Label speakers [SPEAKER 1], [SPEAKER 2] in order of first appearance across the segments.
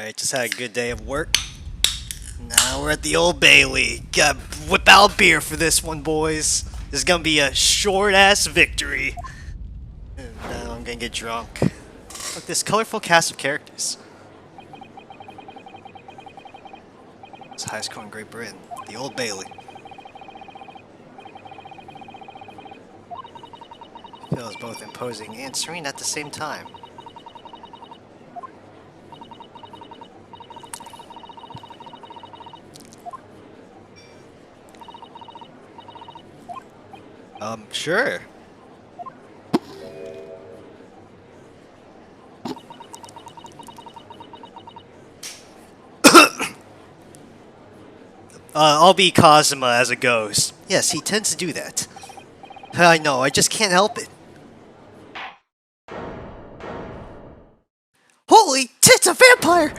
[SPEAKER 1] Alright, just had a good day of work. Now we're at the Old Bailey. Gotta whip out beer for this one, boys. This is gonna be a short-ass victory. And now I'm gonna get drunk. Look, this colorful cast of characters. It's the highest score in Great Britain. The Old Bailey. It feels both imposing and serene at the same time. Sure. I'll be Kazuma as a ghost. Yes, he tends to do that. I know, I just can't help it. Holy tits, a vampire!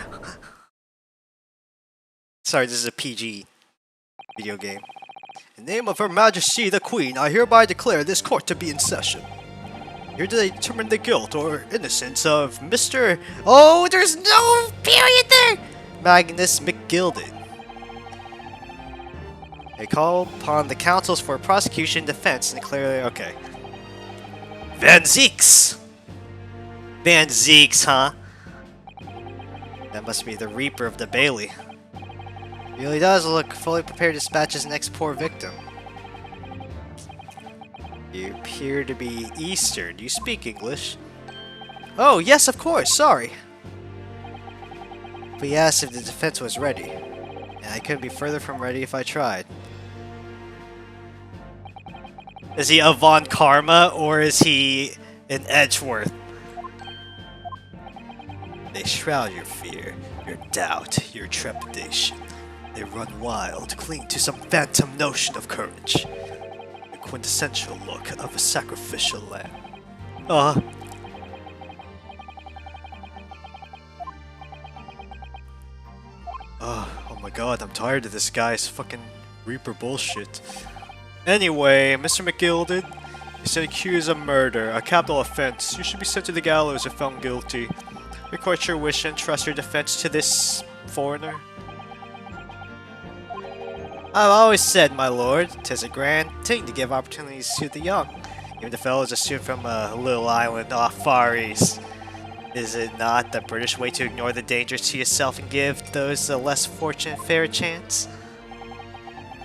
[SPEAKER 1] Sorry, this is a PG video game. In the name of Her Majesty the Queen, I hereby declare this court to be in session. Here to determine the guilt or innocence of Mr. Oh, there's no period there! Magnus McGilded. They call upon the counsels for prosecution, defense, and declare. Okay. Van Zeeks! Van Zeeks, huh? That must be the Reaper of the Bailey. He really does look fully prepared to dispatch his next poor victim. You appear to be Eastern. Do you speak English? Oh, yes, of course. Sorry. But he asked if the defense was ready. And I couldn't be further from ready if I tried. Is he a Von Karma or is he an Edgeworth? They shroud your fear, your doubt, your trepidation. They run wild, cling to some phantom notion of courage. The quintessential look of a sacrificial lamb. Oh my god, I'm tired of this guy's fucking Reaper bullshit. Anyway, Mr. McGilded, he's been accused of murder, a capital offense. You should be sent to the gallows if found guilty. Record your wish and trust your defense to this foreigner. I've always said, my lord, 'tis a grand thing to give opportunities to the young, even the fellows assumed from a little island off Far East. Is it not the British way to ignore the dangers to yourself and give those the less fortunate fair chance?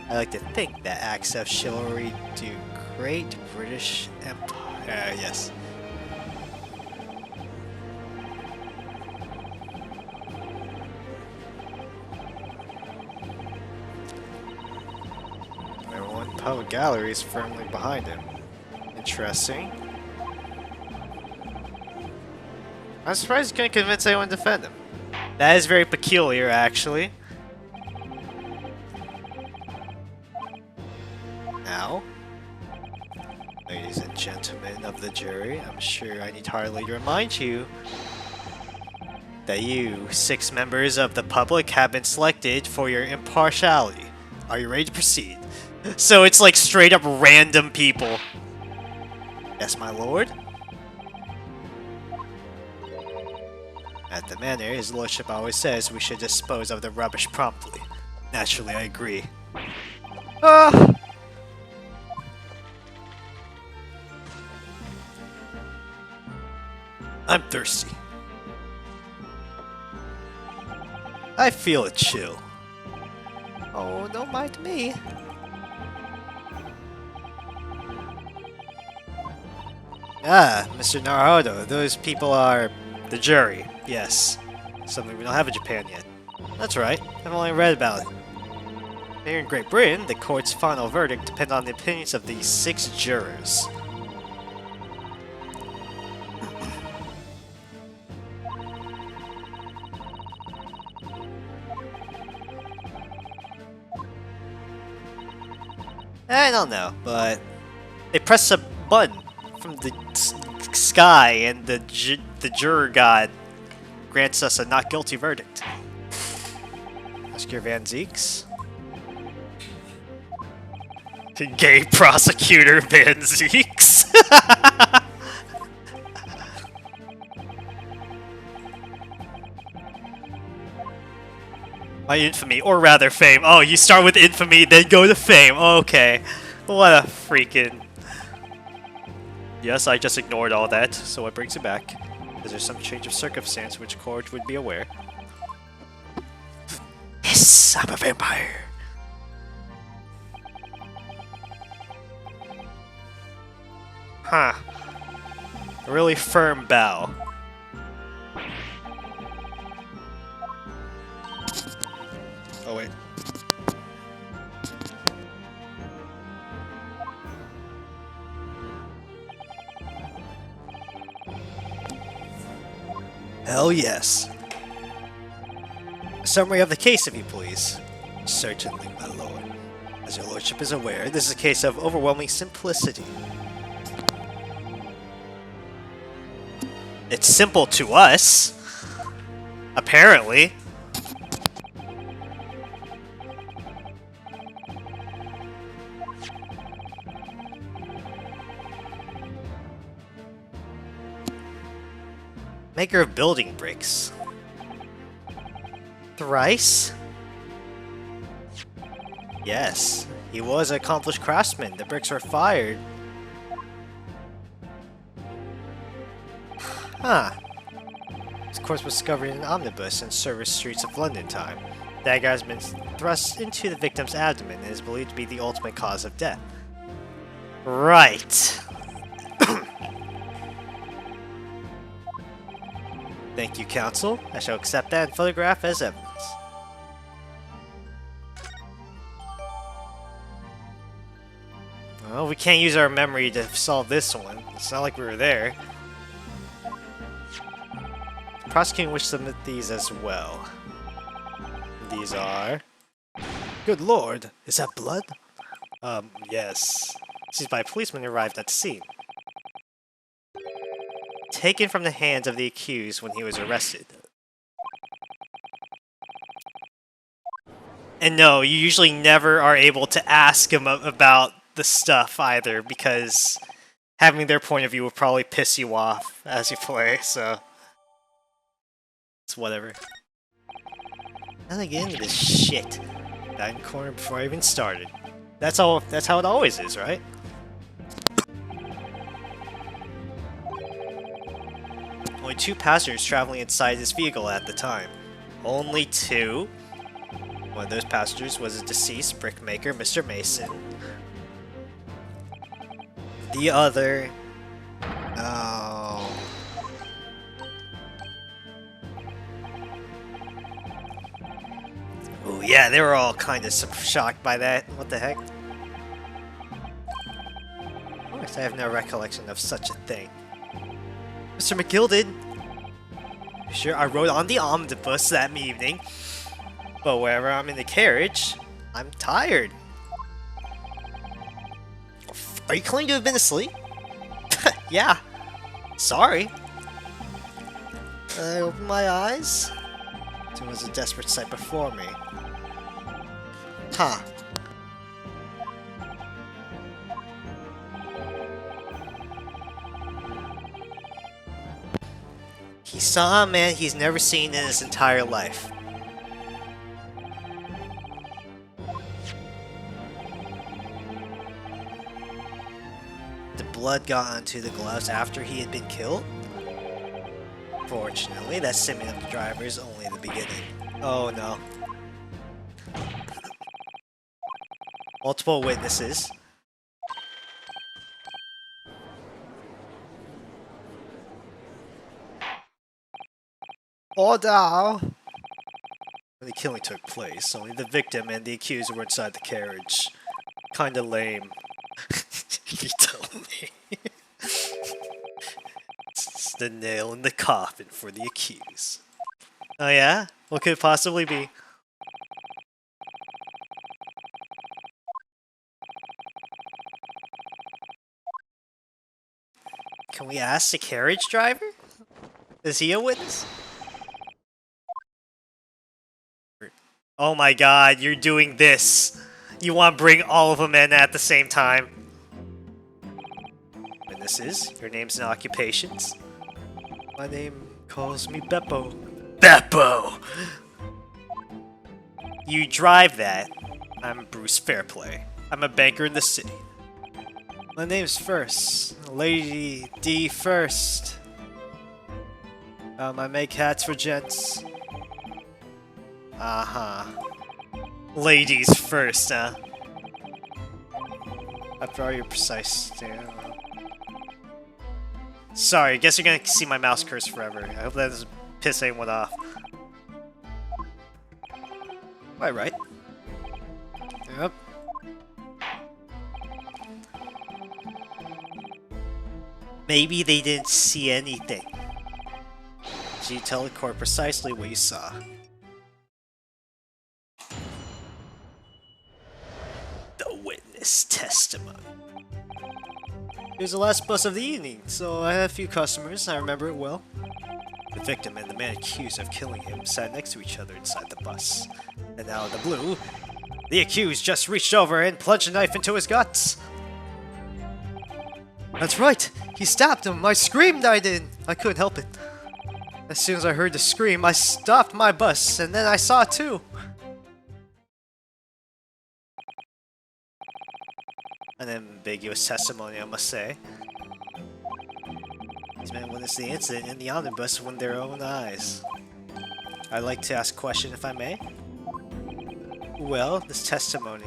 [SPEAKER 1] I like to think that acts of chivalry do great British Empire. Yes. Public gallery is firmly behind him. Interesting. I'm surprised he couldn't convince anyone to defend him. That is very peculiar, actually. Now, ladies and gentlemen of the jury, I'm sure I need hardly remind you that you, 6 members of the public, have been selected for your impartiality. Are you ready to proceed? So it's like straight up random people. Yes, my lord. At the manor, his lordship always says we should dispose of the rubbish promptly. Naturally, I agree. I'm thirsty. I feel a chill. Oh, don't mind me. Ah, Mr. Naruhodo, those people are the jury. Yes. Something we don't have in Japan yet. That's right, I've only read about it. Here in Great Britain, the court's final verdict depends on the opinions of these 6 jurors. I don't know, but they press a button from the sky and the juror god grants us a not guilty verdict. Oscar Van Zeeks. Gay prosecutor Van Zeeks. My infamy, or rather fame. Oh, you start with infamy, then go to fame. Okay. What a freaking... Yes, I just ignored all that, so what brings it back? Is there some change of circumstance which Carriage would be aware? Yes, I'm a vampire. Huh. A really firm bow. Oh, wait. Hell yes. A summary of the case, if you please. Certainly, my lord. As your lordship is aware, this is a case of overwhelming simplicity. It's simple to us. Apparently. Maker of building bricks. Thrice? Yes, he was an accomplished craftsman. The bricks were fired. Huh. This corpse was discovered in an omnibus in service streets of London time. The dagger has been thrust into the victim's abdomen and is believed to be the ultimate cause of death. Right. Thank you, counsel. I shall accept that and photograph as evidence. Well, we can't use our memory to solve this one. It's not like we were there. The prosecuting wishes to submit these as well. These are... Good lord, is that blood? Yes. Seized by a policeman who arrived at the scene. Taken from the hands of the accused when he was arrested. And no, you usually never are able to ask him about the stuff either, because having their point of view will probably piss you off as you play, so... It's whatever. How did I get into this shit? Got in the corner before I even started. That's how it always is, right? Only 2 passengers traveling inside this vehicle at the time. Only 2? One of those passengers was a deceased brickmaker, Mr. Mason. The other... Oh... Oh yeah, they were all kind of shocked by that. What the heck? Of course, I have no recollection of such a thing. Mr. McGilded! Sure, I rode on the omnibus that evening, but wherever I'm in the carriage, I'm tired. Are you claiming to have been asleep? Yeah. Sorry. I opened my eyes. There was a desperate sight before me. Huh. He saw a man he's never seen in his entire life. The blood got onto the gloves after he had been killed? Fortunately, that simming of the driver is only the beginning. Oh no. Multiple witnesses. Order! When the killing took place, only the victim and the accused were inside the carriage. Kinda lame. You told me. It's the nail in the coffin for the accused. Oh yeah? What could it possibly be? Can we ask the carriage driver? Is he a witness? Oh my god, you're doing this! You want to bring all of them in at the same time? Witnesses, your names and occupations? My name calls me Beppo. Beppo! You drive that. I'm Bruce Fairplay. I'm a banker in the city. My name's First. Lady D First. I make hats for gents. Uh-huh. Ladies first, huh? After all, you're precise. Sorry, guess you're gonna see my mouse curse forever. I hope that doesn't piss anyone off. Am I right? Yep. Maybe they didn't see anything. So you tell the court precisely what you saw. The witness testimony. It was the last bus of the evening, so I had a few customers. I remember it well. The victim and the man accused of killing him sat next to each other inside the bus. And out of the blue, the accused just reached over and plunged a knife into his guts. That's right! He stabbed him! I screamed I did! I couldn't help it. As soon as I heard the scream, I stopped my bus, and then I saw it too. An ambiguous testimony, I must say. These men witnessed the incident in the omnibus with their own eyes. I'd like to ask a question, if I may. Well, this testimony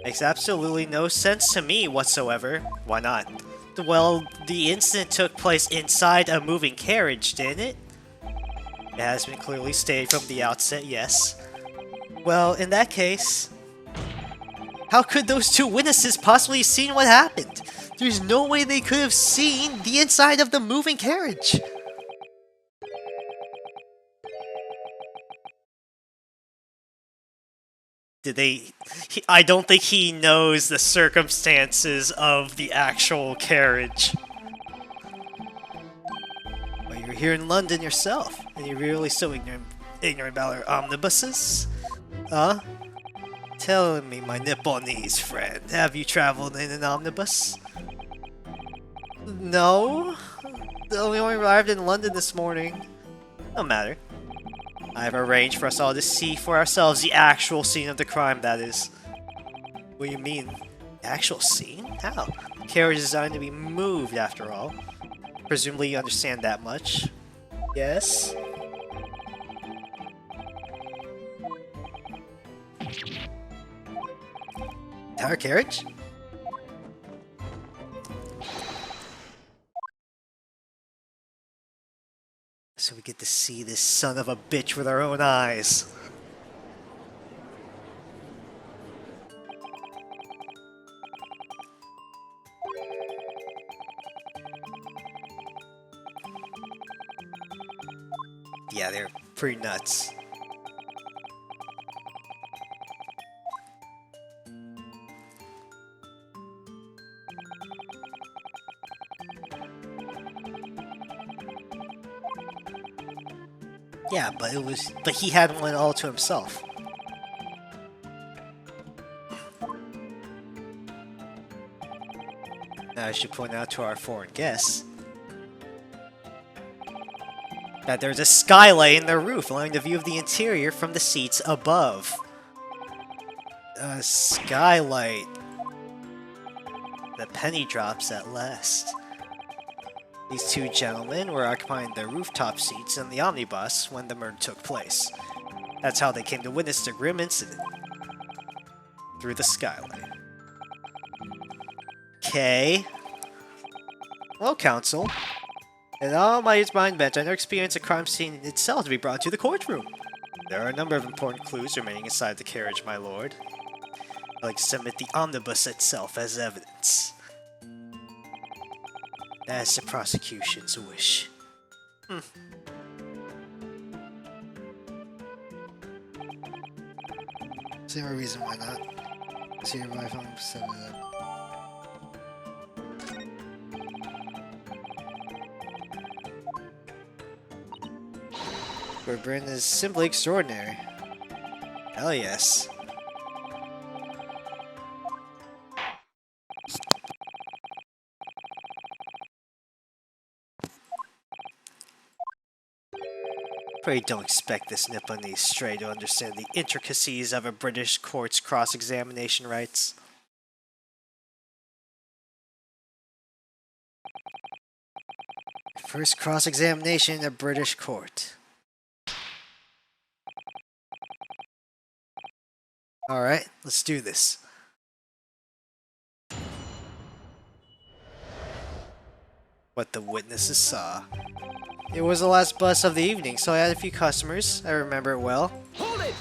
[SPEAKER 1] makes absolutely no sense to me whatsoever. Why not? Well, the incident took place inside a moving carriage, didn't it? It has been clearly stated from the outset, yes. Well, in that case, how could those two witnesses possibly have seen what happened? There's no way they could have seen the inside of the moving carriage. Did they... I don't think he knows the circumstances of the actual carriage. Well, you're here in London yourself, and you're really so ignorant about our omnibuses? Huh? Tell me, my Nipponese friend, have you traveled in an omnibus? No. We only arrived in London this morning. No matter. I've arranged for us all to see for ourselves the actual scene of the crime, that is. What do you mean? The actual scene? How? The carriage is designed to be moved, after all. Presumably you understand that much. Yes? Our carriage? So we get to see this son of a bitch with our own eyes. Yeah, they're pretty nuts. Yeah, but he had one all to himself. Now I should point out to our foreign guests that there's a skylight in the roof, allowing the view of the interior from the seats above. A skylight. The penny drops at last. These two gentlemen were occupying the rooftop seats in the omnibus when the murder took place. That's how they came to witness the grim incident. Through the skylight. Okay. Well, counsel. In all my years behind bench, I never experienced a crime scene itself to be brought to the courtroom. There are a number of important clues remaining inside the carriage, my lord. I'd like to submit the omnibus itself as evidence. That's the prosecution's wish. Is there a reason why not? See your wife on set it up. Where Bryn is simply extraordinary. Hell yes. Pray don't expect this Nipponese stray to understand the intricacies of a British court's cross-examination rights. First cross-examination in a British court. Alright, let's do this. What the witnesses saw. It was the last bus of the evening, so I had a few customers. I remember it well.
[SPEAKER 2] Hold it!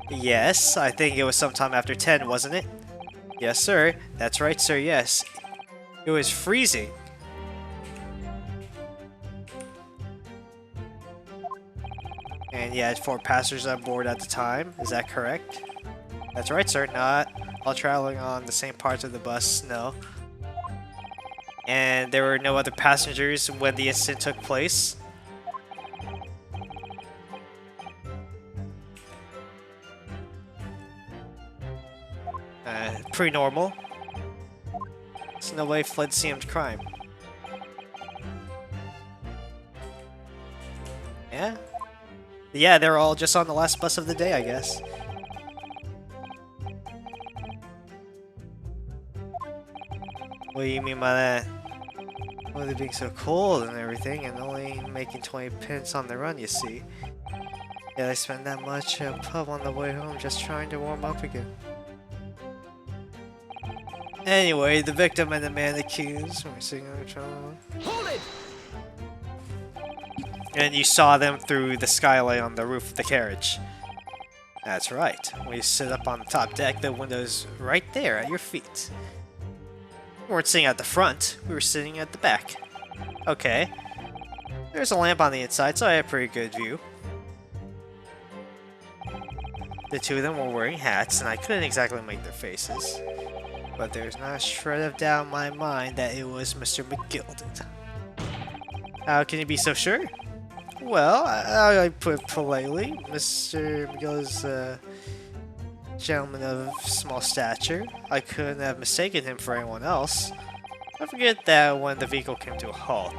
[SPEAKER 1] Yes, I think it was sometime after 10, wasn't it? Yes, sir. That's right, sir, yes. It was freezing. And you had 4 passengers on board at the time, is that correct? That's right, sir. Not all traveling on the same parts of the bus, no. And there were no other passengers when the incident took place. Pretty normal. So nobody fled scene of crime. Yeah? Yeah, they're all just on the last bus of the day, I guess. What do you mean by that? Well, they're being so cold and everything, and only making 20 pence on the run, you see. Yeah, they spend that much at a pub on the way home just trying to warm up again. Anyway, the victim and the man accused were sitting on the trial.
[SPEAKER 2] Hold it!
[SPEAKER 1] And you saw them through the skylight on the roof of the carriage. That's right. When you sit up on the top deck, the window's right there at your feet. We weren't sitting at the front, we were sitting at the back. Okay. There's a lamp on the inside, so I had a pretty good view. The two of them were wearing hats, and I couldn't exactly make their faces. But there's not a shred of doubt in my mind that it was Mr. McGilded. How can you be so sure? Well, I put it politely. Mr. McGilded's a gentleman of small stature. I couldn't have mistaken him for anyone else. I forget that when the vehicle came to a halt,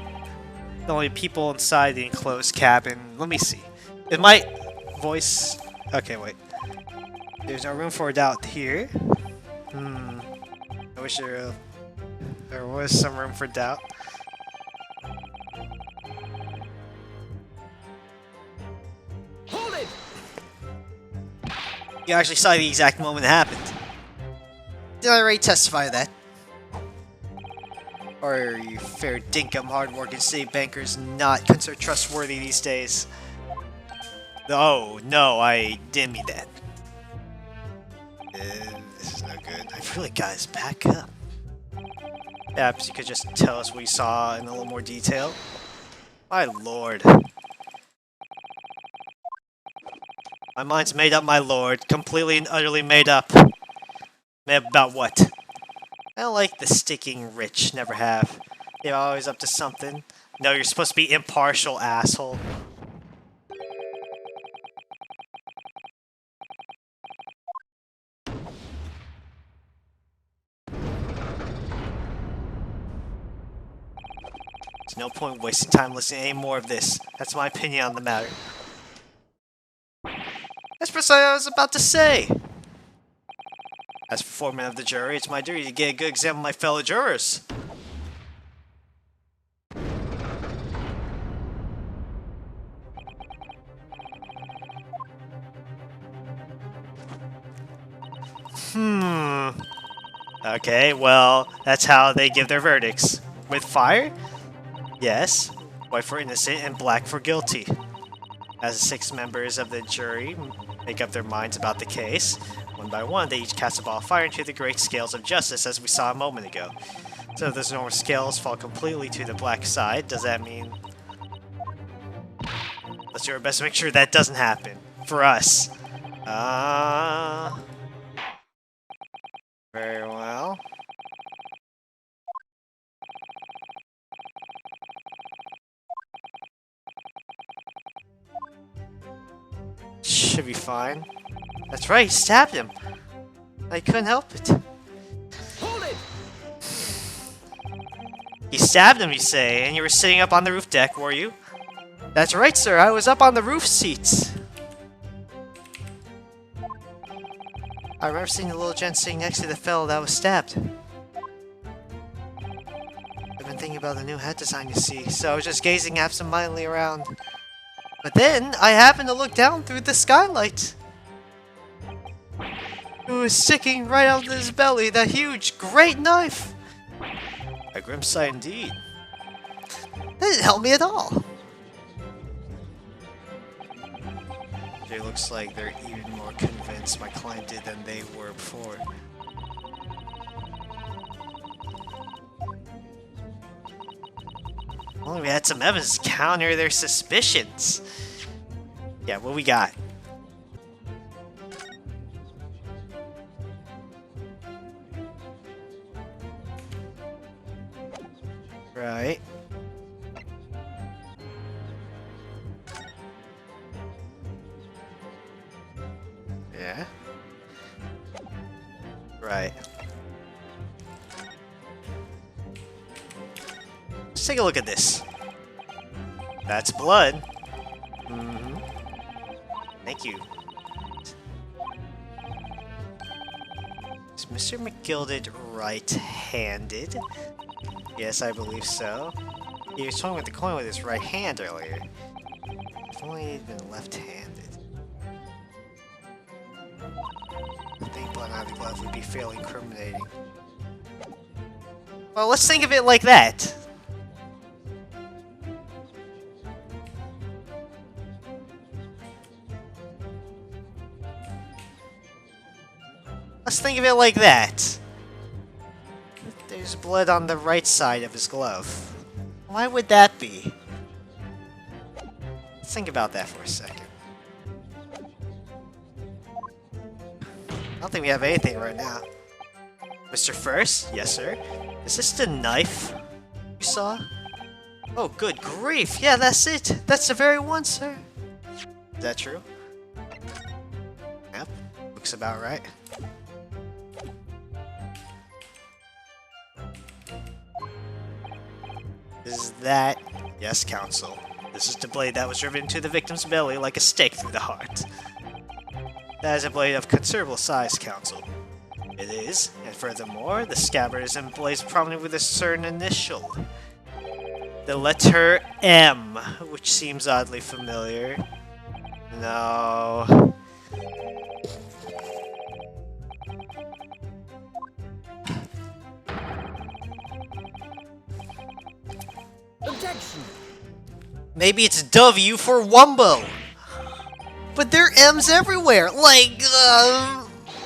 [SPEAKER 1] the only people inside the enclosed cabin... Let me see. Is my voice... Okay, wait. There's no room for a doubt here. I wish there was some room for doubt.
[SPEAKER 2] Hold it!
[SPEAKER 1] You actually saw the exact moment it happened. Did I already testify to that? Or are you fair dinkum hard-working city bankers not considered trustworthy these days? Oh, no, I didn't mean that. This is no good. I really got his back up. Perhaps you could just tell us what you saw in a little more detail. My lord. My mind's made up, my lord. Completely and utterly made up. Made up about what? I don't like the sticking rich, never have. They're always up to something. No, you're supposed to be impartial, asshole. There's no point wasting time listening to any more of this. That's my opinion on the matter. That's precisely what I was about to say! As foreman of the jury, it's my duty to get a good example of my fellow jurors. Okay, well, that's how they give their verdicts. With fire? Yes. White for innocent and black for guilty. As the 6 members of the jury make up their minds about the case, one by one, they each cast a ball of fire into the great scales of justice, as we saw a moment ago. So if those normal scales fall completely to the black side, does that mean... Let's do our best to make sure that doesn't happen. For us. Very well. Should be fine. That's right, he stabbed him. I couldn't help it.
[SPEAKER 2] Hold it!
[SPEAKER 1] He stabbed him, you say, and you were sitting up on the roof deck, were you? That's right, sir. I was up on the roof seats. I remember seeing the little gent sitting next to the fellow that was stabbed. I've been thinking about the new head design, you see, so I was just gazing absentmindedly around. But then, I happened to look down through the skylight. It was sticking right out of his belly, that huge, great knife! A grim sight indeed. That didn't help me at all. It looks like they're even more convinced my client did than they were before. Well, we had some evidence to counter their suspicions. Yeah, what we got? Right. Yeah. Right. Let's take a look at this. That's blood. Mm-hmm. Thank you. Is Mr. McGilded right-handed? Yes, I believe so. He was toying with the coin with his right hand earlier. If only he'd been left-handed. I think blood on the glove would be fairly incriminating. Well, let's think of it like that. Let's think of it like that. There's blood on the right side of his glove. Why would that be? Let's think about that for a second. I don't think we have anything right now. Mr. First? Yes, sir. Is this the knife you saw? Oh, good grief. Yeah, that's it. That's the very one, sir. Is that true? Yep. Looks about right. Is that... Yes, counsel. This is the blade that was driven into the victim's belly like a stake through the heart. That is a blade of considerable size, counsel. It is, and furthermore, the scabbard is emblazoned prominently with a certain initial. The letter M, which seems oddly familiar. No...
[SPEAKER 2] Objection!
[SPEAKER 1] Maybe it's W for Wumbo. But there are M's everywhere. Like,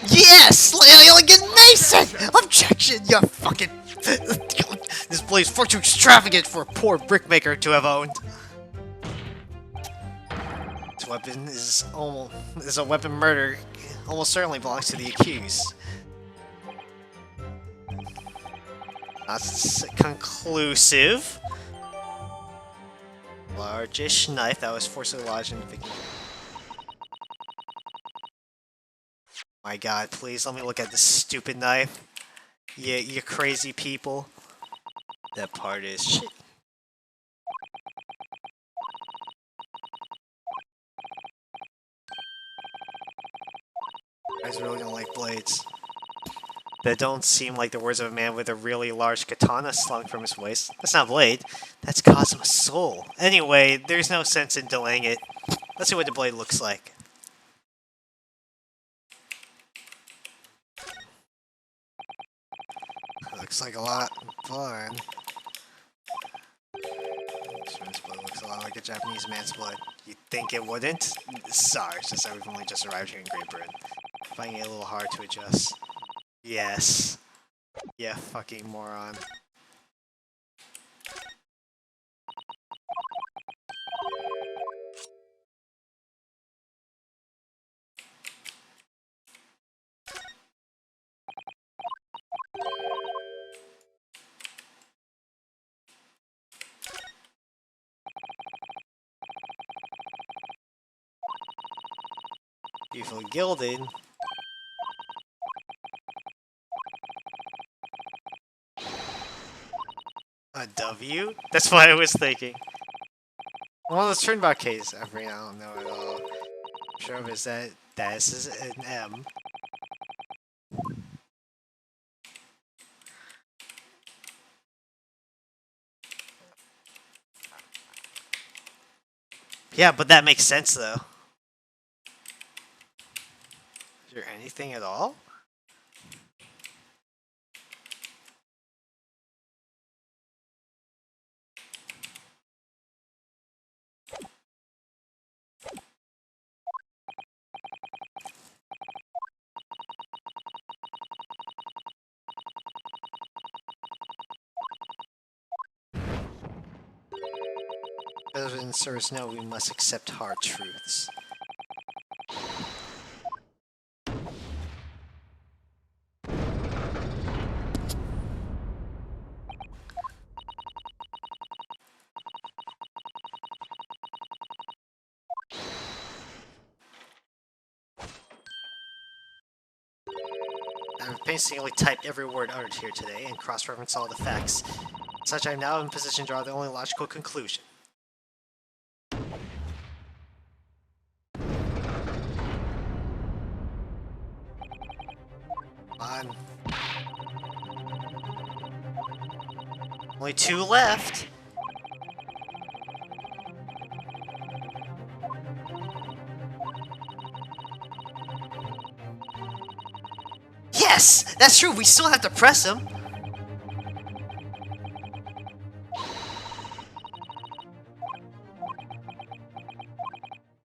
[SPEAKER 1] yes! Like in Mason! Objection, you fucking... This blade's far too extravagant for a poor brickmaker to have owned. This weapon is a weapon murder. Almost certainly belongs to the accused. That's conclusive. Largish knife that was forcibly lodged in the victim. My god, please let me look at this stupid knife. Yeah, you crazy people. That part is shit. You guys really don't like blades. That don't seem like the words of a man with a really large katana slung from his waist. That's not a blade. That's Cosmo's soul. Anyway, there's no sense in delaying it. Let's see what the blade looks like. Looks like a lot of fun. This blood looks a lot like a Japanese man's blood. You'd think it wouldn't? Sorry, it's just that we've only just arrived here in Great Britain. Finding it a little hard to adjust. Yes. Yeah, fucking moron. Beautifully gilded. A W? That's what I was thinking. Well, this turnabout case, I don't know at all. I'm sure of is that this is an M. Yeah, but that makes sense though. Is there anything at all? As in service no, we must accept hard truths. I've painstakingly typed every word uttered here today and cross-referenced all the facts. Such I am now in position to draw the only logical conclusion. On. Only 2 left. Yes! That's true, we still have to press him!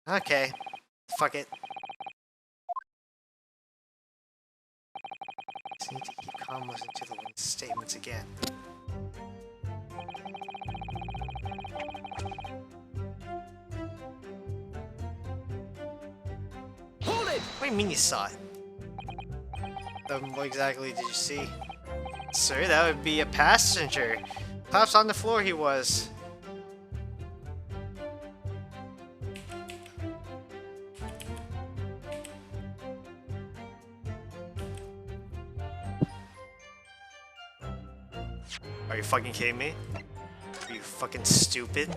[SPEAKER 1] Okay. Fuck it. Just need to keep calm, listen to the statements again.
[SPEAKER 2] Hold it!
[SPEAKER 1] What do you mean you saw it? What exactly did you see? Sir, that would be a passenger. Pops on the floor he was. Are you fucking kidding me? Are you fucking stupid?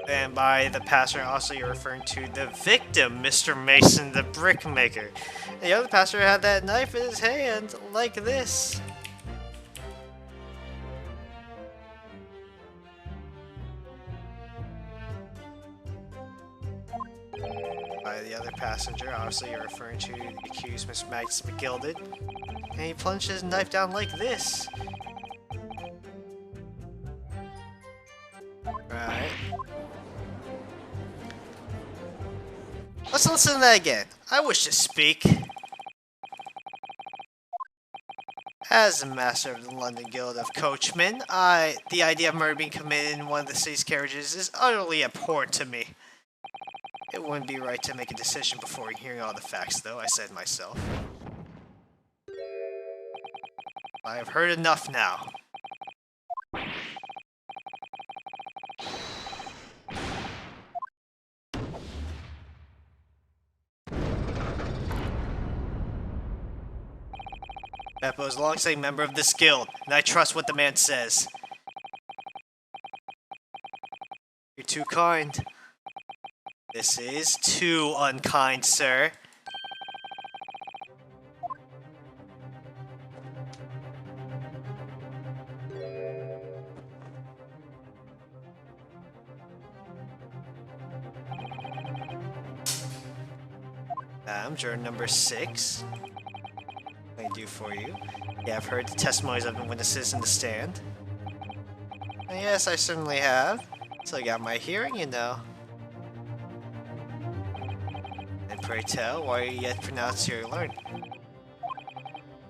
[SPEAKER 1] And by the passenger, also you're referring to the victim, Mr. Mason, the brickmaker. The other passenger had that knife in his hand, like this. By the other passenger, obviously you're referring to the accused, Mr. Max McGilded. And he plunged his knife down like this. Right. Let's listen to that again. I wish to speak. As the master of the London Guild of Coachmen, the idea of murder being committed in one of the city's carriages is utterly abhorrent to me. It wouldn't be right to make a decision before hearing all the facts, though, I said myself. I have heard enough now. Beppo is a long-standing member of this guild, and I trust what the man says. You're too kind. This is too unkind, sir. Juror number 6. What can I do for you? Yeah, I've heard the testimonies of the witnesses in the stand. And yes, I certainly have. So I got my hearing, you know. And pray tell, why are you yet pronounced your learned?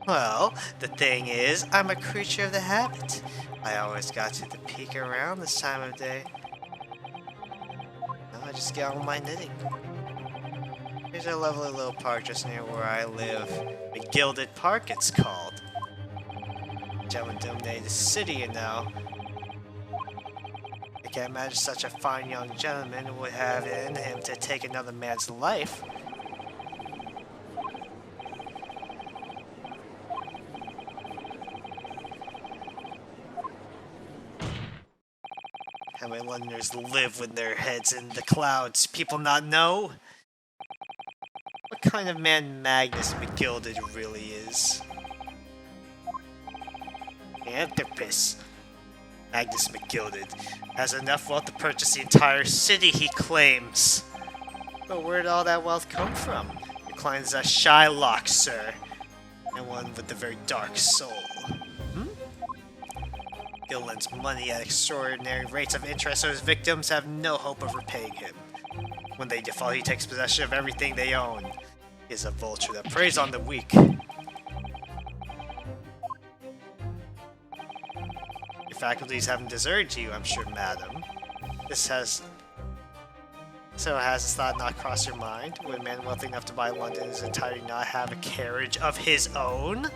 [SPEAKER 1] Well, the thing is, I'm a creature of the habit. I always got to peek around this time of day. No, I just get on with my knitting. There's a lovely little park just near where I live. The Gilded Park, it's called. Gentlemen dominated the city, you know. I can't imagine such a fine young gentleman would have it in him to take another man's life. How many Londoners live with their heads in the clouds? People not know? What kind of man Magnus McGilded really is? Anthropus. Magnus McGilded has enough wealth to purchase the entire city, he claims. But where did all that wealth come from? Your client is a Shylock, sir. And one with a very dark soul. Gil lends money at extraordinary rates of interest, so his victims have no hope of repaying him. When they default, he takes possession of everything they own. He is a vulture that preys on the weak. Your faculties haven't deserted you, I'm sure, madam. Has this thought not crossed your mind? Would a man wealthy enough to buy London in his entirety not have a carriage of his own?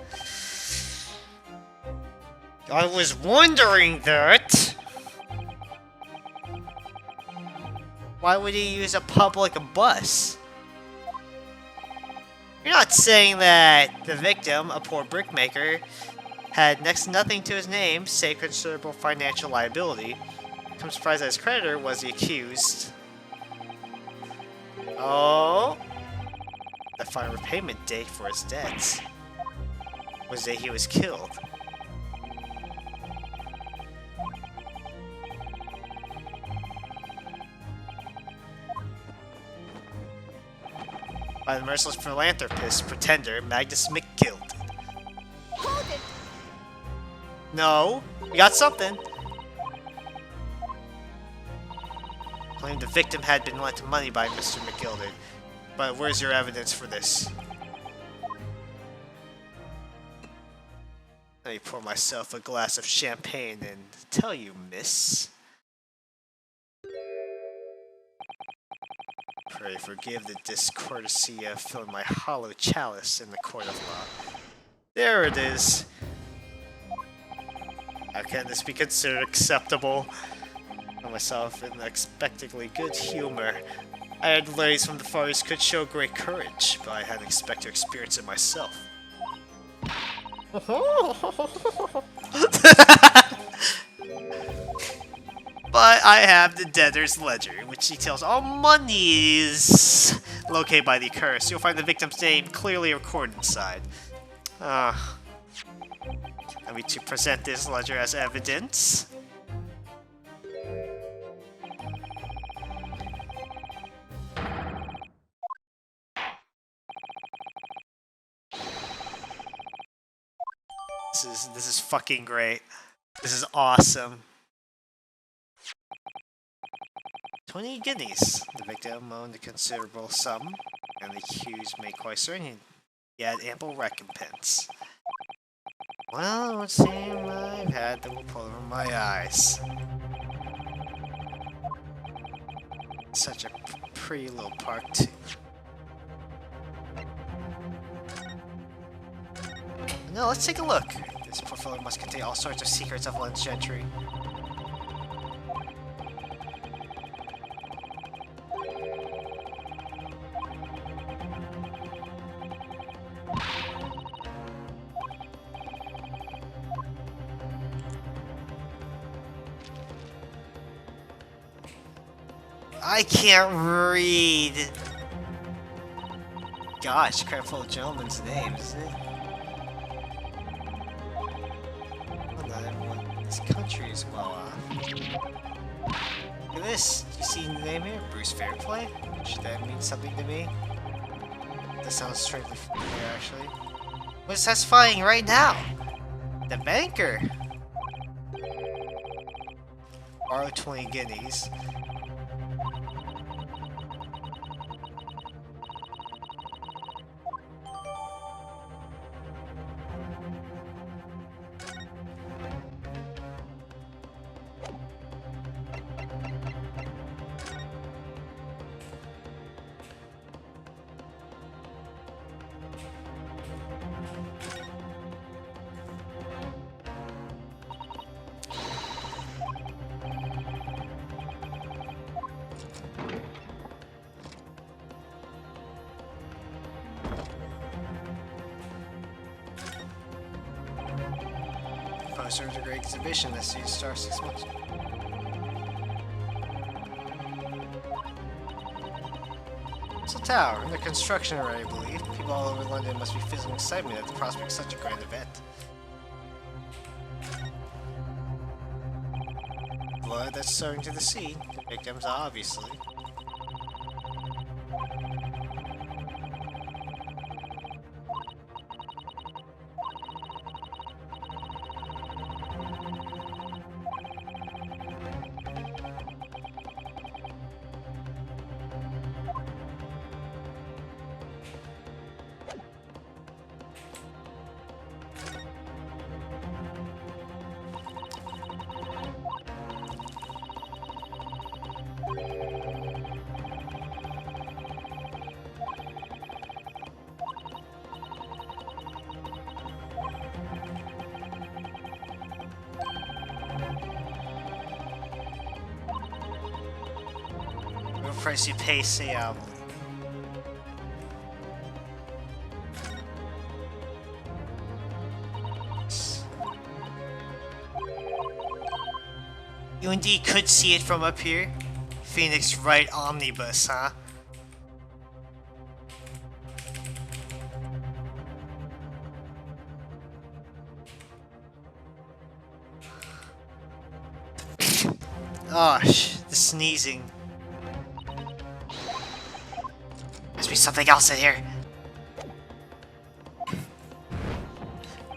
[SPEAKER 1] I was wondering that! Why would he use a public bus? You're not saying that the victim, a poor brickmaker, had next to nothing to his name, save considerable financial liability. I'm surprised that his creditor was the accused. Oh? The final repayment date for his debts was the day he was killed. By the merciless philanthropist, pretender, Magnus McGilded.
[SPEAKER 2] Hold it!
[SPEAKER 1] No, we got something. Claimed the victim had been lent money by Mr. McGilded. But where's your evidence for this? Let me pour myself a glass of champagne and tell you, miss. Pray forgive the discourtesy of filling my hollow chalice in the court of law. There it is. How can this be considered acceptable? I found myself in unexpectedly good humor. I had ladies from the Far East could show great courage, but I hadn't expected to experience it myself. But I have the debtor's ledger, which details all monies located by the curse. You'll find the victim's name clearly recorded inside. Allow me to present this ledger as evidence. This is fucking great. This is awesome. 20 guineas. The victim owned a considerable sum, and the accused made quite certain he had ample recompense. Well, it would seem I've had the wool pulled over my eyes. Such a pretty little park, too. No, let's take a look. This portfolio must contain all sorts of secrets of London's gentry. I can't read. Gosh, crap full of gentlemen's names, isn't it? Well, not everyone in this country is well off. Look at this. Do you see the name here? Bruce Fairplay? Should that mean something to me? That sounds strangely familiar, actually. What's satisfying right now? The banker! Borrow 20 guineas. Poster of the Great Exhibition that sees Star 6 months. tower, under construction already, I believe. People all over London must be fizzling excitement at the prospect of such a grand event. Blood that's soaring to the sea. The victims, obviously. What price you pay, say album? You indeed could see it from up here. Phoenix Wright Omnibus, huh? Oh, the sneezing. Must be something else in here.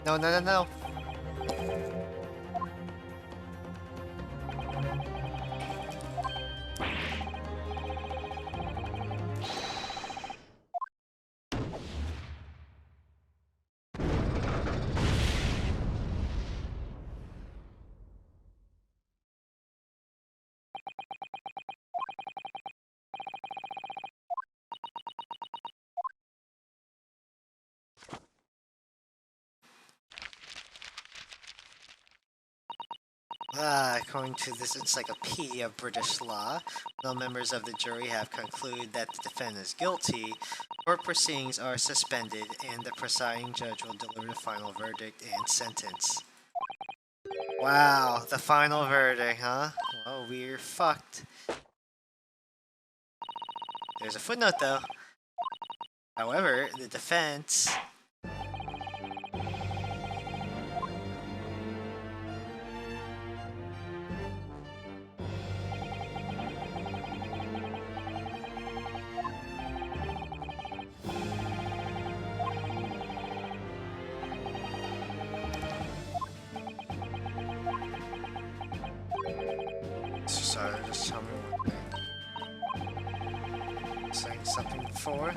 [SPEAKER 1] No, no, no, no. According to this encyclopedia of British law, when all members of the jury have concluded that the defendant is guilty, court proceedings are suspended and the presiding judge will deliver the final verdict and sentence. Wow, the final verdict, huh? Well, we're fucked. There's a footnote though. However, the defense... Sorry, just tell me one thing. Saying something before?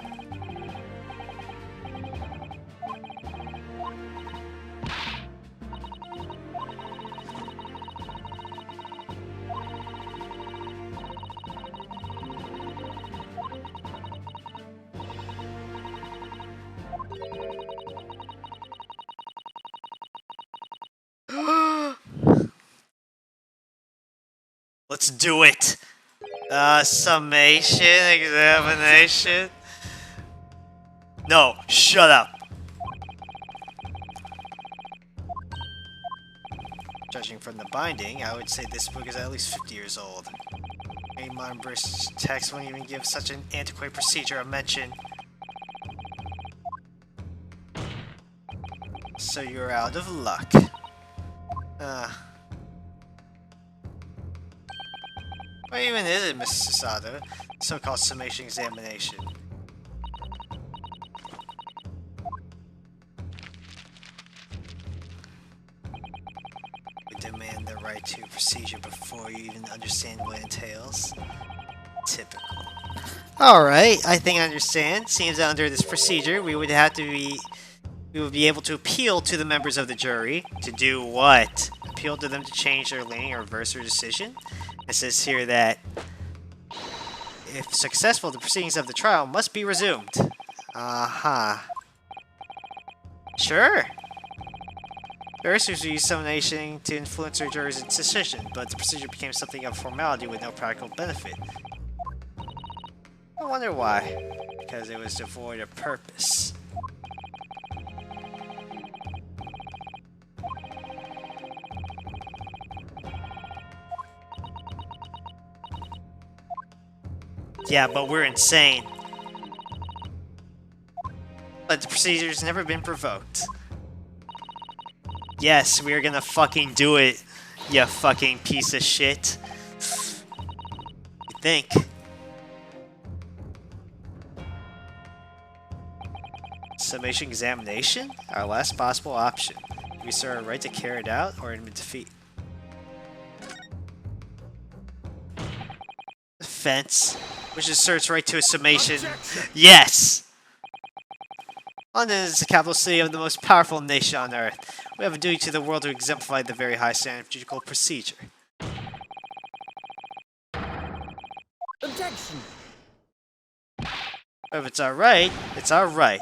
[SPEAKER 1] Let's do it! Summation, examination. No, shut up! Judging from the binding, I would say this book is at least 50 years old. A modern British text won't even give such an antiquated procedure a mention. So you're out of luck. What even is it, Mrs. Sasato? So-called summation examination. We demand the right to procedure before you even understand what it entails. Typical. Alright, I think I understand. Seems that under this procedure, we would be able to appeal to the members of the jury. To do what? Appeal to them to change their leaning or reverse their decision? It says here that if successful, the proceedings of the trial must be resumed. Sure. Barristers used summation to influence their jury's decision, but the procedure became something of formality with no practical benefit. I wonder why. Because it was devoid of purpose. Yeah, but we're insane. but the procedure's never been provoked. Yes, we are gonna fucking do it, you fucking piece of shit. You think? Summation examination? Our last possible option. We serve our right to carry it out or in defeat. Defense, which asserts right to a summation.
[SPEAKER 3] Objection.
[SPEAKER 1] Yes! London is the capital city of the most powerful nation on earth. We have a duty to the world to exemplify the very high standard of judicial procedure.
[SPEAKER 3] Objection.
[SPEAKER 1] If it's alright, it's alright.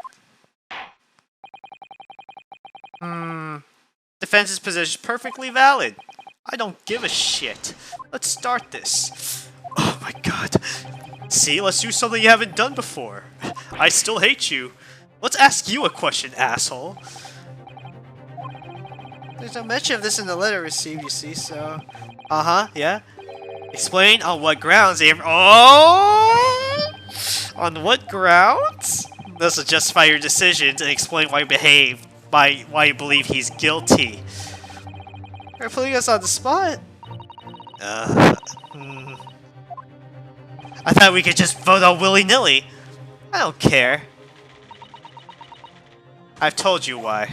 [SPEAKER 1] Defense's position is perfectly valid. I don't give a shit. Let's start this. Oh my god. See, let's do something you haven't done before. I still hate you. Let's ask you a question, asshole. There's no mention of this in the letter received, you see, so... Uh-huh, yeah. Explain on what grounds they... Oh! On what grounds? This will justify your decisions and explain why you behave, why you believe he's guilty. You're putting us on the spot. I thought we could just vote on willy-nilly. I don't care. I've told you why.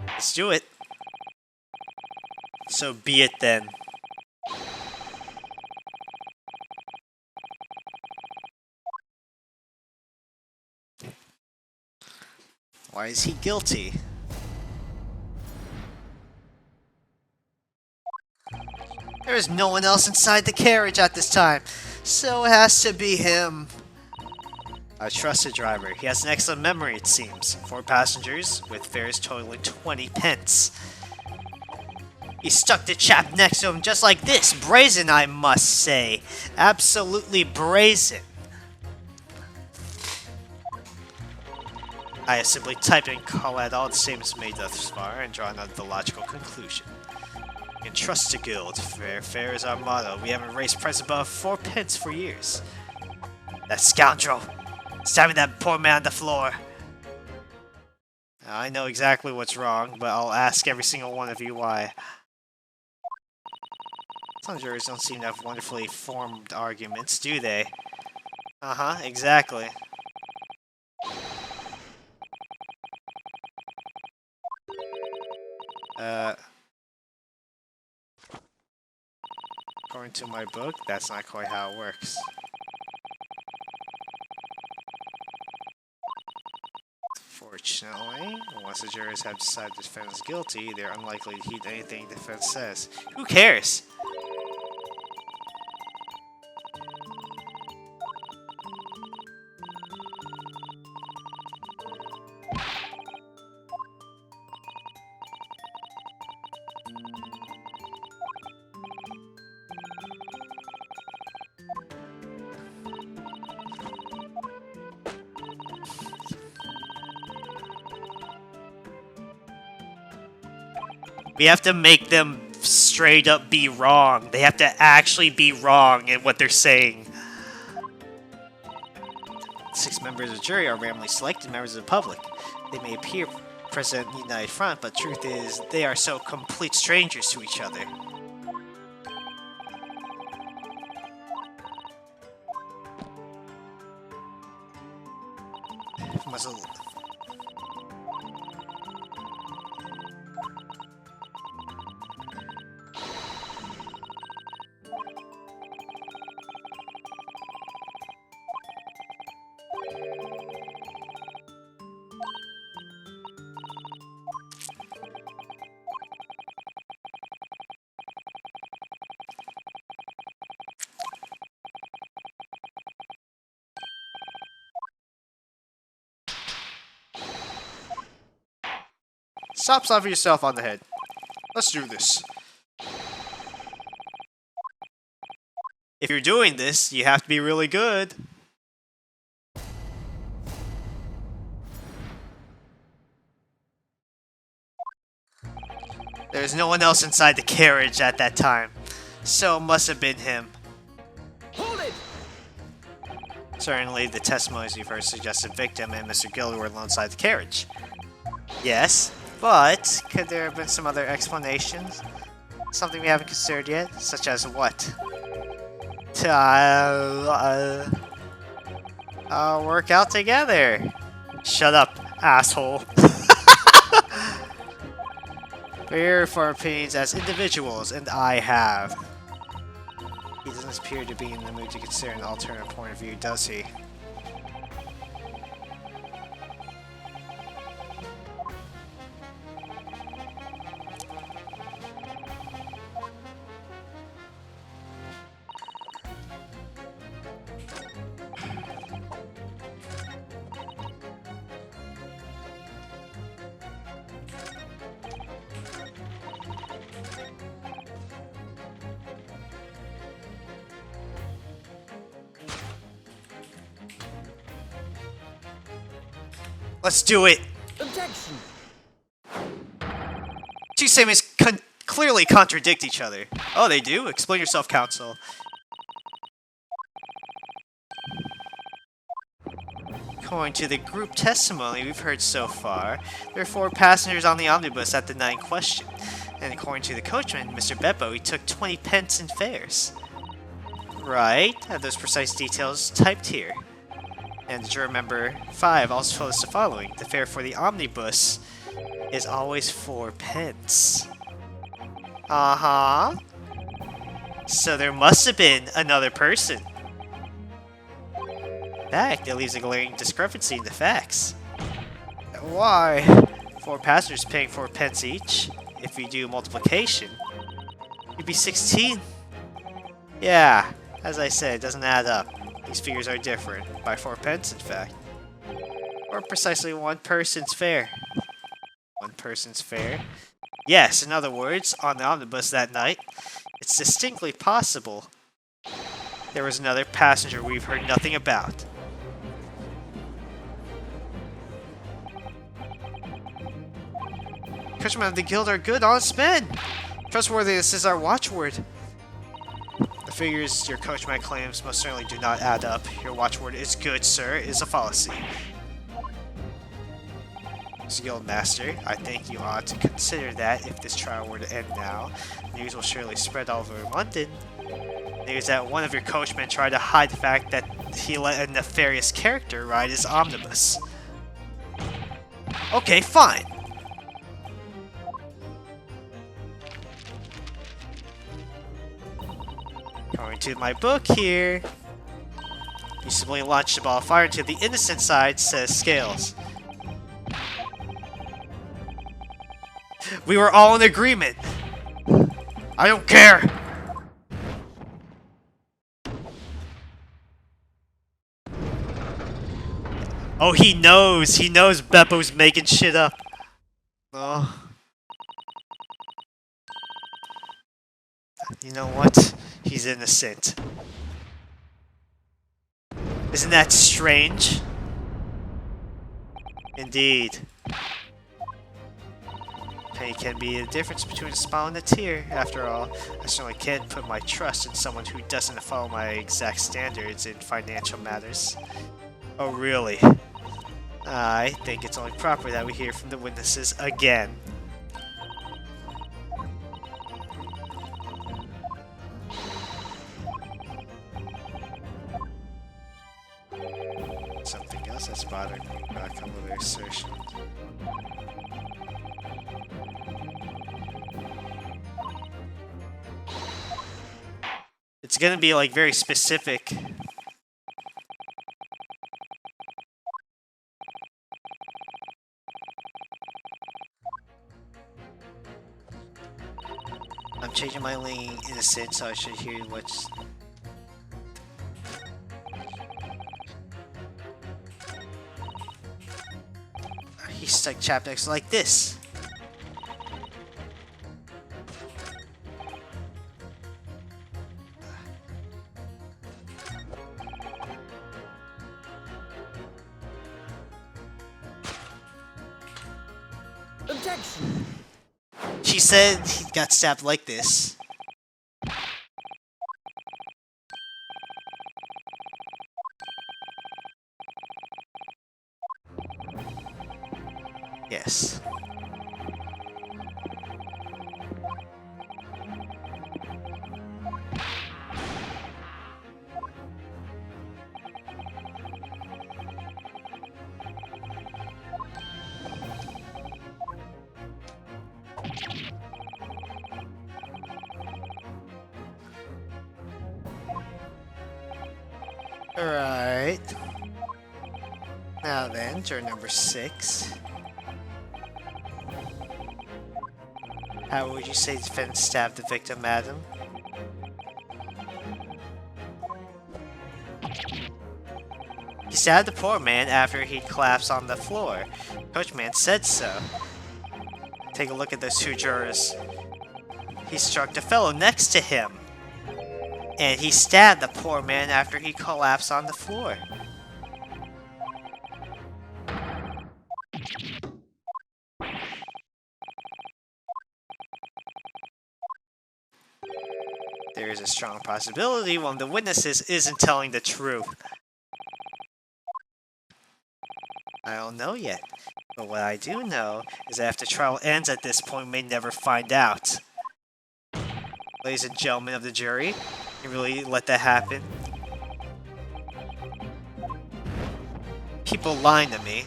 [SPEAKER 1] Let's do it. So be it then. Why is he guilty? There is no one else inside the carriage at this time, so it has to be him. I trust the driver. He has an excellent memory, it seems. 4 passengers, with fares totaling 20 pence. He stuck the chap next to him just like this. Brazen, I must say. Absolutely brazen. I have simply typed and collate all the statements made thus far and drawn out the logical conclusion. You can trust the guild. Fair is our motto. We haven't raised price above 4 pence for years. That scoundrel! Stabbing that poor man on the floor. Now, I know exactly what's wrong, but I'll ask every single one of you why. Some jurors don't seem to have wonderfully formed arguments, do they? Uh-huh, exactly. According to my book, that's not quite how it works. Fortunately, once the jurors have decided the defendant is guilty, they're unlikely to heed anything the defense says. Who cares? We have to make them straight up be wrong. They have to actually be wrong in what they're saying. 6 members of the jury are randomly selected members of the public. They may appear present in the United Front, but truth is, they are so complete strangers to each other. Muzzle. Stop slapping yourself on the head. Let's do this. If you're doing this, you have to be really good. There's no one else inside the carriage at that time, so it must have been him.
[SPEAKER 2] Hold it!
[SPEAKER 1] Certainly, the testimonies we've heard suggest the victim and Mr. Gilder were alongside the carriage. Yes, but could there have been some other explanations? Something we haven't considered yet? Such as what? Work out together. Shut up, asshole. We're here for our opinions as individuals, and I have. He doesn't appear to be in the mood to consider an alternate point of view, does he? Let's do it!
[SPEAKER 2] Objection!
[SPEAKER 1] Two statements clearly contradict each other. Oh, they do? Explain yourself, counsel. According to the group testimony we've heard so far, there were 4 passengers on the omnibus at the night in question. And according to the coachman, Mr. Beppo, he took 20 pence in fares. Right, I have those precise details typed here. And juror member 5 also told us the following. The fare for the omnibus is always 4 pence. Uh-huh. So there must have been another person. In fact, it leaves a glaring discrepancy in the facts. Why? 4 passengers paying 4 pence each. If we do multiplication, you'd be 16. Yeah, as I said, it doesn't add up. These figures are different, by 4 pence in fact. Or precisely 1 person's fare. 1 person's fare? Yes, in other words, on the omnibus that night, it's distinctly possible there was another passenger we've heard nothing about. Coachman of the Guild are good, honest men! Trustworthiness is our watchword. The figures your coachman claims most certainly do not add up. Your watchword is good, sir, is a fallacy. Mr. Guildmaster, I think you ought to consider that if this trial were to end now, news will surely spread all over London. News that one of your coachmen tried to hide the fact that he let a nefarious character ride his omnibus. Okay, fine. According to my book here, you simply launched a ball of fire into the innocent side, says Scales. We were all in agreement. I don't care. Oh, he knows. He knows Beppo's making shit up. Oh. You know what? He's innocent. Isn't that strange? Indeed. Penny can be the difference between a smile and a tear. After all, I certainly can't put my trust in someone who doesn't follow my exact standards in financial matters. Oh, really? I think it's only proper that we hear from the witnesses again. Something else that's bothering me about a couple of their assertions. It's gonna be like very specific. I'm changing my leaning innocent, so I should hear what's. He's stuck chapters like this.
[SPEAKER 2] Objection!
[SPEAKER 1] She said he got stabbed like this. Yes. Alright. Now then, turn number 6. How would you say the defendant stabbed the victim, madam? He stabbed the poor man after he collapsed on the floor. Coachman said so. Take a look at those 2 jurors. He struck the fellow next to him. And he stabbed the poor man after he collapsed on the floor. There is a strong possibility one of the witnesses isn't telling the truth. I don't know yet, but what I do know is that if the trial ends at this point, we may never find out. Ladies and gentlemen of the jury, you really let that happen? People lying to me.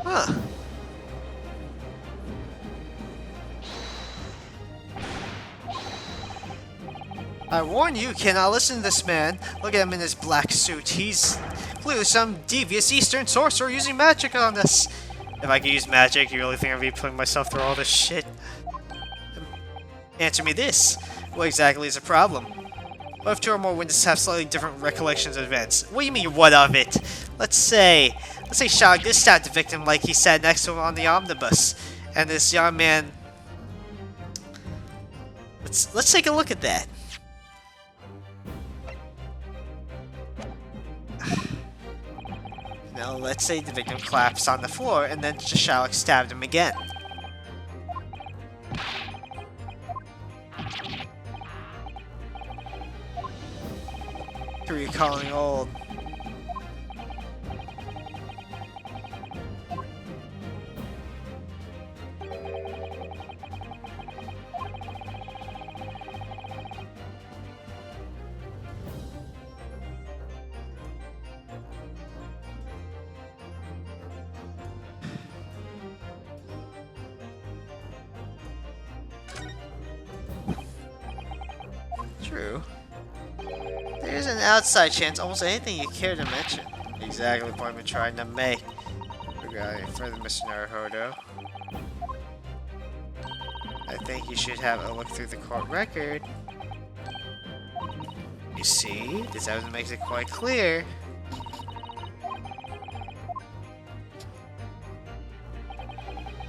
[SPEAKER 1] Huh. I warn you, cannot listen to this man. Look at him in his black suit. He's clearly some devious Eastern sorcerer using magic on us. If I could use magic, you really think I'd be putting myself through all this shit? Answer me this. What exactly is the problem? What if 2 or more witnesses have slightly different recollections of events? What do you mean, what of it? Let's say Shog did stab the victim like he sat next to him on the omnibus. And this young man... Let's take a look at that. Now, let's say the victim collapsed on the floor and then Sherlock stabbed him again. Recalling old. True. There's an outside chance almost anything you care to mention. Exactly the point I'm trying to make. Regarding further, Mr. Naruhodo, I think you should have a look through the court record. You see, this evidence makes it quite clear.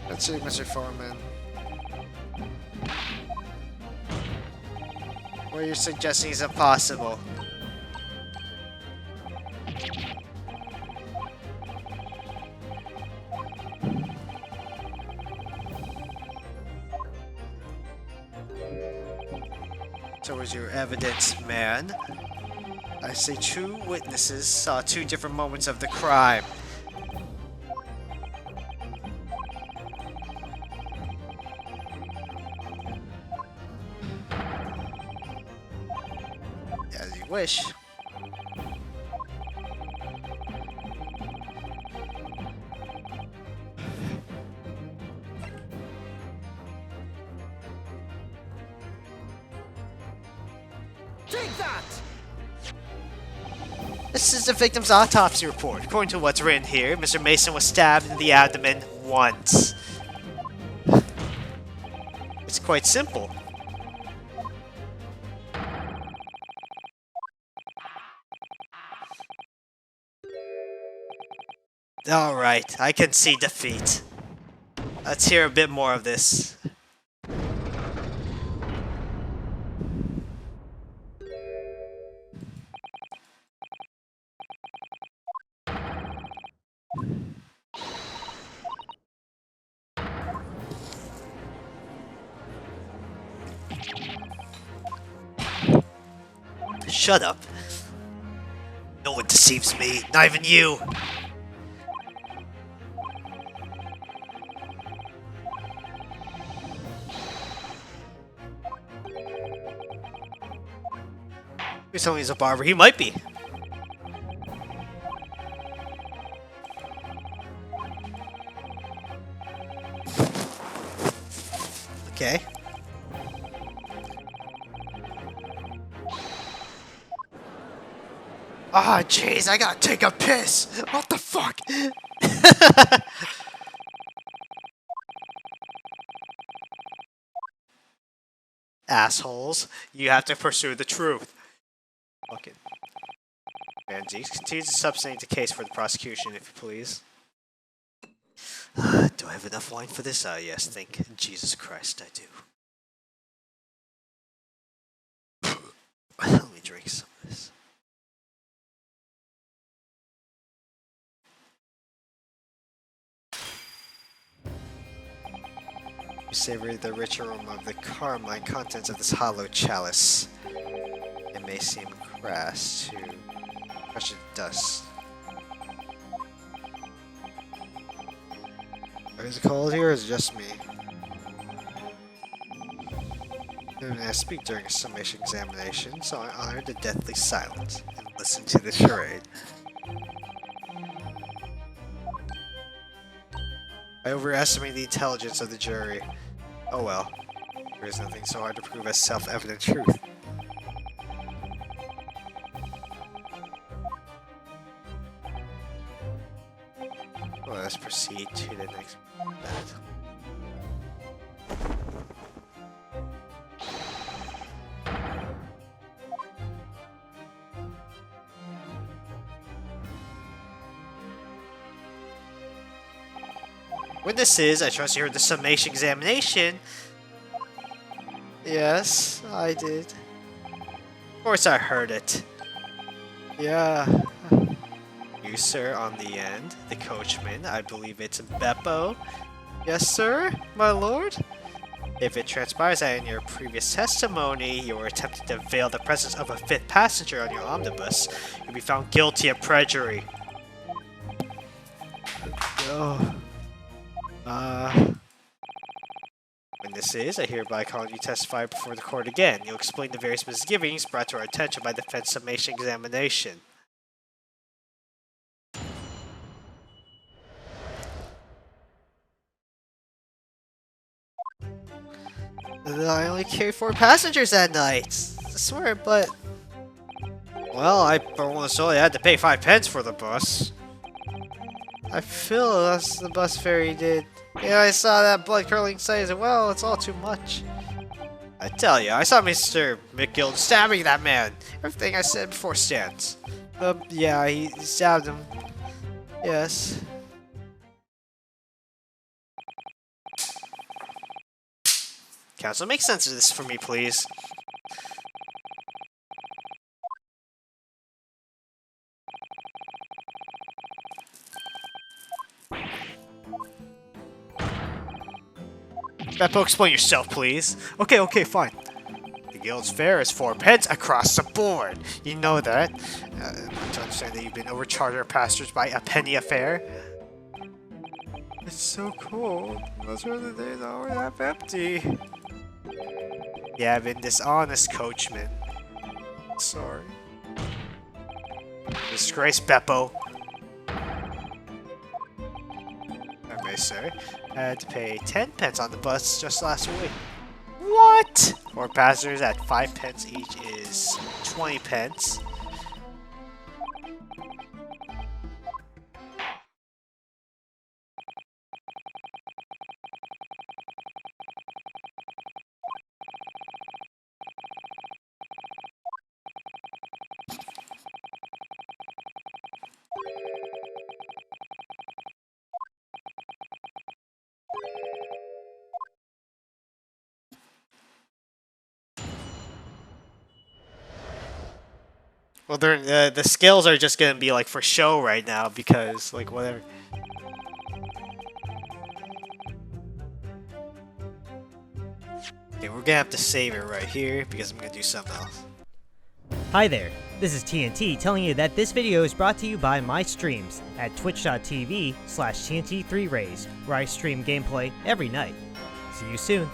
[SPEAKER 1] Let's see, Mr. Foreman. What you're suggesting is impossible. So was your evidence, man? I say 2 witnesses saw 2 different moments of the crime. As you wish.
[SPEAKER 2] Take that!
[SPEAKER 1] This is the victim's autopsy report. According to what's written here, Mr. Mason was stabbed in the abdomen once. It's quite simple. Alright, I can see defeat. Let's hear a bit more of this. shut up. No one deceives me, not even you. You're telling me he's a barber. He might be. Okay. Ah, oh, jeez, I gotta take a piss. What the fuck? Assholes, you have to pursue the truth. Fucking. Ramsey, continue to substantiate the case for the prosecution, if you please. Do I have enough wine for this? Yes, thank Jesus Christ, I do. Let me drink some of this. You savor the rich aroma of the carmine contents of this hollow chalice. It may seem crass to crush dust. Is it cold here, or is it just me? I speak during a summation examination, so I honored the deathly silence and listened to the charade. I overestimated the intelligence of the jury. Oh well, there is nothing so hard to prove as self-evident truth. Well, let's proceed to the next battle. Witnesses, I trust you heard the summation examination. Yes, I did. Of course I heard it. Yeah. You, sir, on the end. The coachman, I believe it's Beppo. Yes, sir, my lord. If it transpires that in your previous testimony you were attempting to veil the presence of a fifth passenger on your omnibus, you'll be found guilty of perjury. Oh. Witnesses, I hereby call you testify before the court again. You'll explain the various misgivings brought to our attention by the defense summation examination. I only carried 4 passengers that night. I swear, but... Well, I almost only had to pay 5 pence for the bus. I feel that's the bus fare did. Yeah, I saw that blood-curdling sight as well. It's all too much. I tell you, I saw Mr. McGill stabbing that man. Everything I said before stands. Yeah, he stabbed him. Yes. Counsel, make sense of this for me, please. Beppo, explain yourself, please. Okay, fine. The guild's fare is 4 pence across the board. You know that. To understand that you've been overcharged our passengers by a penny a fare. It's so cold. Those are the days I already half empty. Yeah, I've been dishonest, coachman. Sorry. Disgrace, Beppo. I may say, I had to pay 10 pence on the bus just last week. What? 4 passengers at 5 pence each is 20 pence. Well, the scales are just gonna be like for show right now because like whatever. Okay, we're gonna have to save it right here because I'm gonna do something else.
[SPEAKER 3] Hi there, this is TNT telling you that this video is brought to you by my streams at twitch.tv/TNT3Rays, where I stream gameplay every night. See you soon.